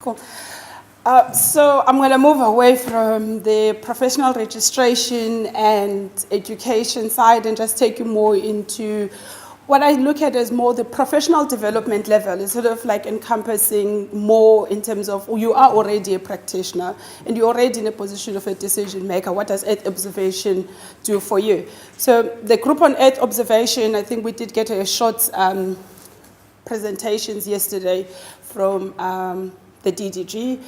Cool. So I'm going to move away from the professional registration and education side and just take you more into what I look at as more the professional development level. Is sort of like encompassing more in terms of you are already a practitioner and you're already in a position of a decision maker. What does Earth observation do for you? So the group on Earth observation, I think we did get a short presentations yesterday from the DDG,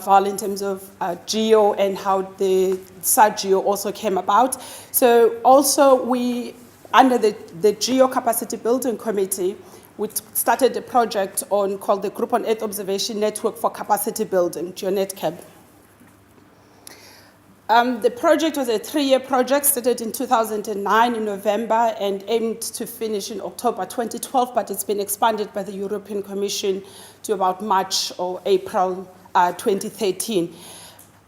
Val, in terms of GEO and how the SAGEO also came about. So also we, under the GEO Capacity Building Committee, we started a project called the Group on Earth Observation Network for Capacity Building, GeoNetCab. The project was a 3-year project, started in 2009 in November and aimed to finish in October 2012, but it's been expanded by the European Commission to about March or April 2013.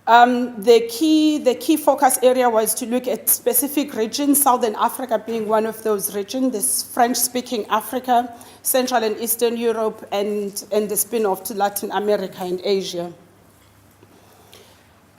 The key focus area was to look at specific regions, Southern Africa being one of those regions, this French-speaking Africa, Central and Eastern Europe, and the spin-off to Latin America and Asia.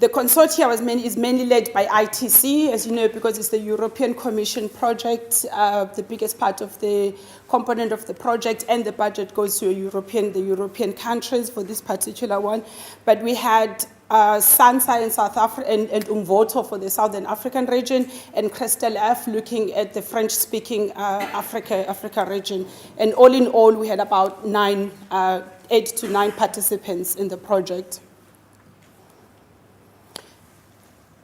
The consortia is mainly led by ITC, as you know, because it's the European Commission project. The biggest part of the component of the project and the budget goes to the European countries for this particular one. But we had SANSA in South Africa and Umvoto for the Southern African region, and Crystal F looking at the French-speaking Africa region. And all in all, we had about 8 to 9 participants in the project.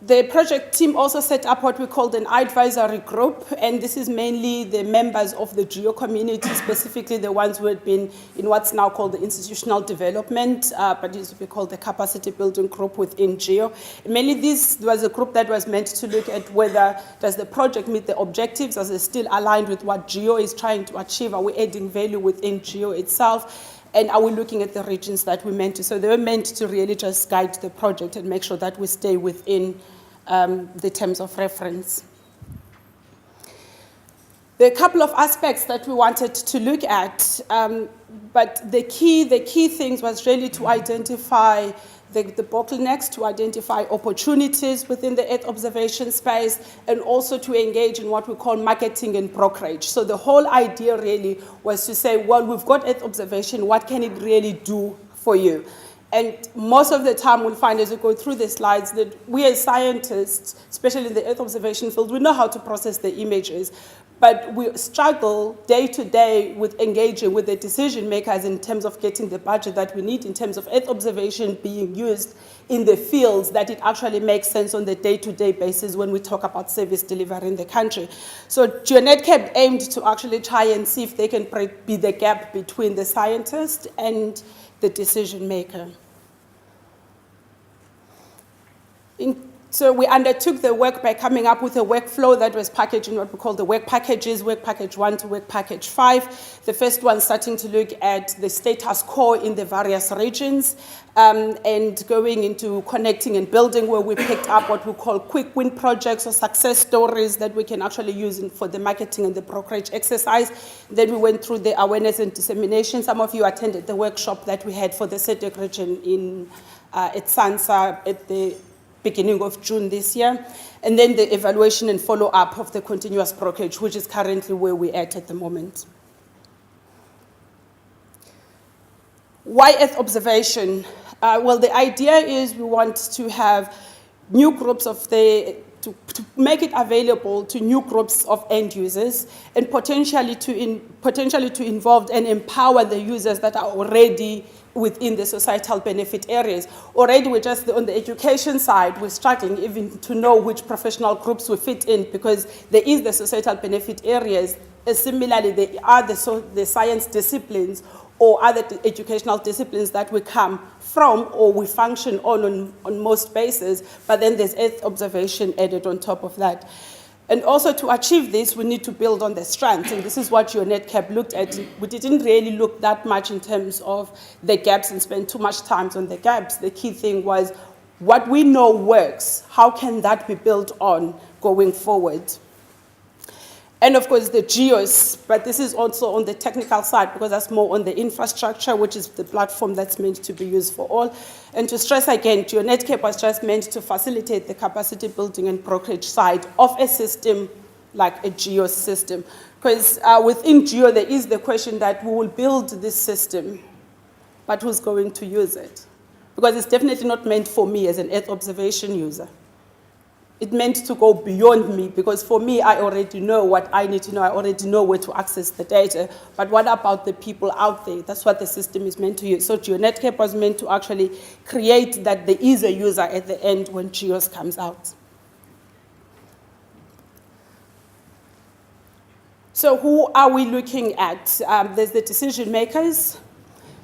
The project team also set up what we called an advisory group, and this is mainly the members of the GEO community, specifically the ones who had been in what's now called the institutional development, but it used to be called the capacity building group within GEO. Mainly this was a group that was meant to look at whether does the project meet the objectives, is it still aligned with what GEO is trying to achieve, are we adding value within GEO itself, and are we looking at the regions that we meant to. So they were meant to really just guide the project and make sure that we stay within the terms of reference. There are a couple of aspects that we wanted to look at, but the key things was really to identify the bottlenecks, to identify opportunities within the Earth observation space, and also to engage in what we call marketing and brokerage. So the whole idea really was to say, well, we've got Earth observation, what can it really do for you? And most of the time we'll find as we go through the slides that we as scientists, especially in the Earth observation field, we know how to process the images, but we struggle day to day with engaging with the decision makers in terms of getting the budget that we need in terms of Earth observation being used in the fields that it actually makes sense on the day-to-day basis when we talk about service delivery in the country. So GeoNetCab aimed to actually try and see if they can be the gap between the scientist and the decision maker. So we undertook the work by coming up with a workflow that was packaged in what we call the work packages, work package 1 to work package 5. The first one starting to look at the status quo in the various regions and going into connecting and building, where we picked up what we call quick win projects or success stories that we can actually use for the marketing and the brokerage exercise. Then we went through the awareness and dissemination. Some of you attended the workshop that we had for the SADC region at SANSA at the beginning of June this year, and then the evaluation and follow-up of the continuous brokerage, which is currently where we're at the moment. Why Earth observation? Well, the idea is we want to have new groups to make it available to new groups of end users, and potentially to involve and empower the users that are already within the societal benefit areas. Already we're just on the education side, we're struggling even to know which professional groups we fit in, because there is the societal benefit areas. Similarly, there are the science disciplines or other educational disciplines that we come from or we function on most bases, but then there's Earth observation added on top of that. And also to achieve this, we need to build on the strengths, and this is what GeoNetCab looked at. We didn't really look that much in terms of the gaps and spend too much time on the gaps. The key thing was what we know works, how can that be built on going forward? And of course the geos, but this is also on the technical side because that's more on the infrastructure, which is the platform that's meant to be used for all. And to stress again, GeoNetCap was just meant to facilitate the capacity building and brokerage side of a system like a geo system. Because within geo, there is the question that we will build this system, but who's going to use it? Because it's definitely not meant for me as an Earth observation user. It meant to go beyond me, because for me, I already know what I need to know. I already know where to access the data. But what about the people out there? That's what the system is meant to use. So GeoNetCap was meant to actually create that there is a user at the end when GEOS comes out. So who are we looking at? There's the decision makers.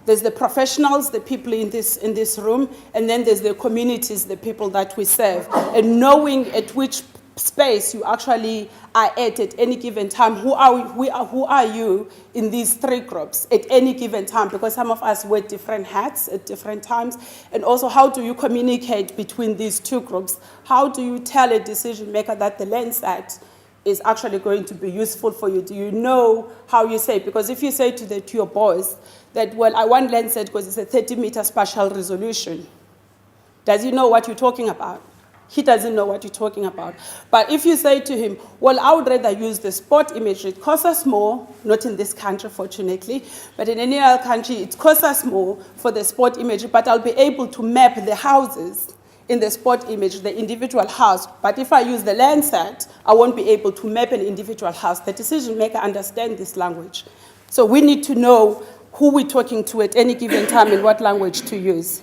There's the professionals, the people in this room, and then there's the communities, the people that we serve. And knowing at which space you actually are at any given time, who are you in these three groups at any given time? Because some of us wear different hats at different times. And also, how do you communicate between these two groups? How do you tell a decision maker that the Landsat is actually going to be useful for you? Do you know how you say? Because if you say to your boss that, well, I want Landsat because it's a 30-meter spatial resolution, does he know what you're talking about? He doesn't know what you're talking about. But if you say to him, well, I would rather use the spot imagery, it costs us more, not in this country, fortunately, but in any other country, it costs us more for the spot imagery, but I'll be able to map the houses in the spot image, the individual house. But if I use the Landsat, I won't be able to map an individual house. The decision maker understands this language. So we need to know who we're talking to at any given time and what language to use.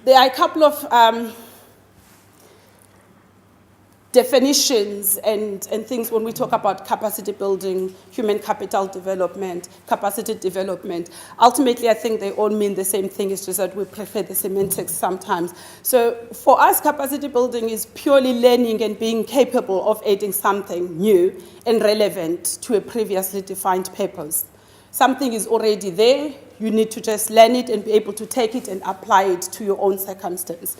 There are a couple of definitions and things when we talk about capacity building, human capital development, capacity development. Ultimately, I think they all mean the same thing. It's just that we prefer the semantics sometimes. So for us, capacity building is purely learning and being capable of adding something new and relevant to a previously defined purpose. Something is already there. You need to just learn it and be able to take it and apply it to your own circumstance.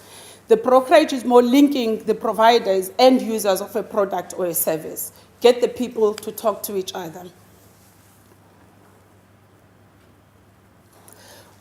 The brokerage is more linking the providers and users of a product or a service. Get the people to talk to each other.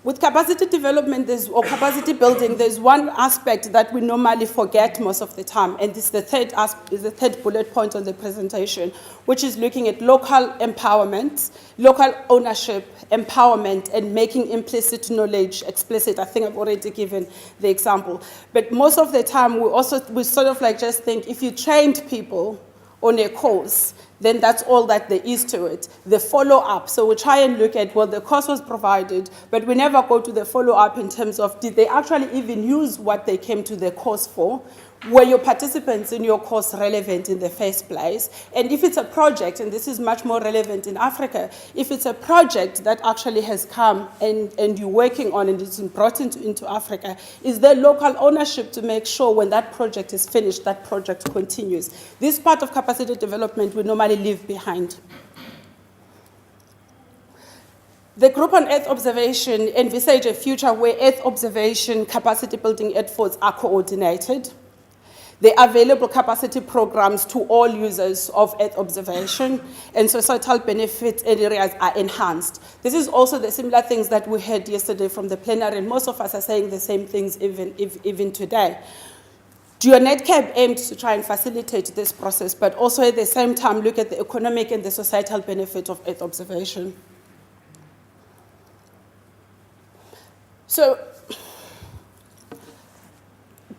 With capacity development or capacity building, there's one aspect that we normally forget most of the time, and this is the third bullet point on the presentation, which is looking at local empowerment, local ownership, empowerment, and making implicit knowledge explicit. I think I've already given the example. But most of the time, we sort of like just think if you trained people on a course, then that's all that there is to it. The follow-up, so we try and look at, well, the course was provided, but we never go to the follow-up in terms of, did they actually even use what they came to the course for? Were your participants in your course relevant in the first place? And if it's a project, and this is much more relevant in Africa, if it's a project that actually has come and you're working on and it's brought into Africa, is there local ownership to make sure when that project is finished, that project continues? This part of capacity development we normally leave behind. The group on Earth observation envisage a future where Earth observation capacity building efforts are coordinated. The available capacity programs to all users of Earth observation and societal benefit areas are enhanced. This is also the similar things that we heard yesterday from the plenary, and most of us are saying the same things even today. GeoNetCap aimed to try and facilitate this process, but also at the same time look at the economic and the societal benefit of Earth observation. So,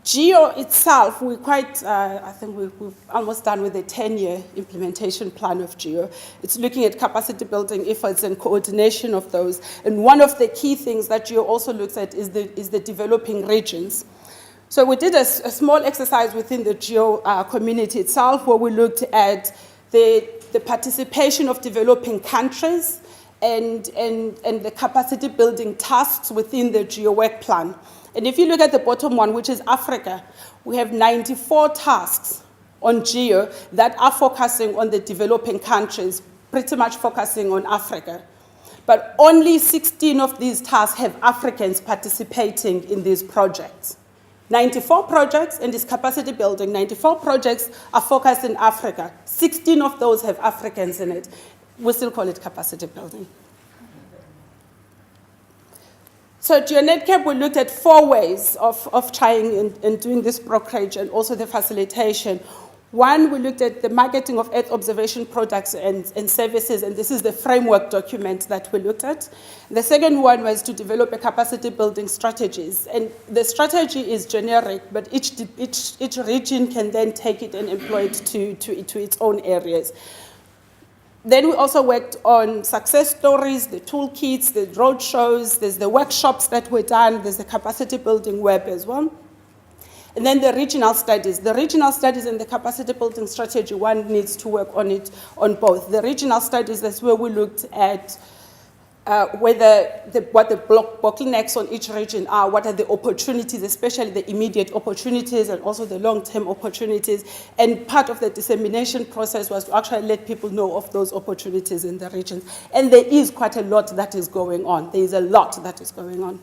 GEO itself, we're quite, I think we've almost done with a 10-year implementation plan of GEO. It's looking at capacity building efforts and coordination of those. And one of the key things that GEO also looks at is the developing regions. So we did a small exercise within the GEO community itself where we looked at the participation of developing countries and the capacity building tasks within the GEO work plan. And if you look at the bottom one, which is Africa, we have 94 tasks on GEO that are focusing on the developing countries, pretty much focusing on Africa. But only 16 of these tasks have Africans participating in these projects. 94 projects in this capacity building, 94 projects are focused in Africa. 16 of those have Africans in it. We still call it capacity building. So at UNEDCAP, we looked at 4 ways of trying and doing this brokerage and also the facilitation. One, we looked at the marketing of Earth observation products and services, and this is the framework document that we looked at. The second one was to develop a capacity building strategies. And the strategy is generic, but each region can then take it and employ it to its own areas. Then we also worked on success stories, the toolkits, the road shows, there's the workshops that were done, there's the capacity building web as well. And then the regional studies. The regional studies and the capacity building strategy, one needs to work on it on both. The regional studies, that's where we looked at what the bottlenecks on each region are, what are the opportunities, especially the immediate opportunities and also the long-term opportunities. And part of the dissemination process was to actually let people know of those opportunities in the region. And there is quite a lot that is going on. There is a lot that is going on.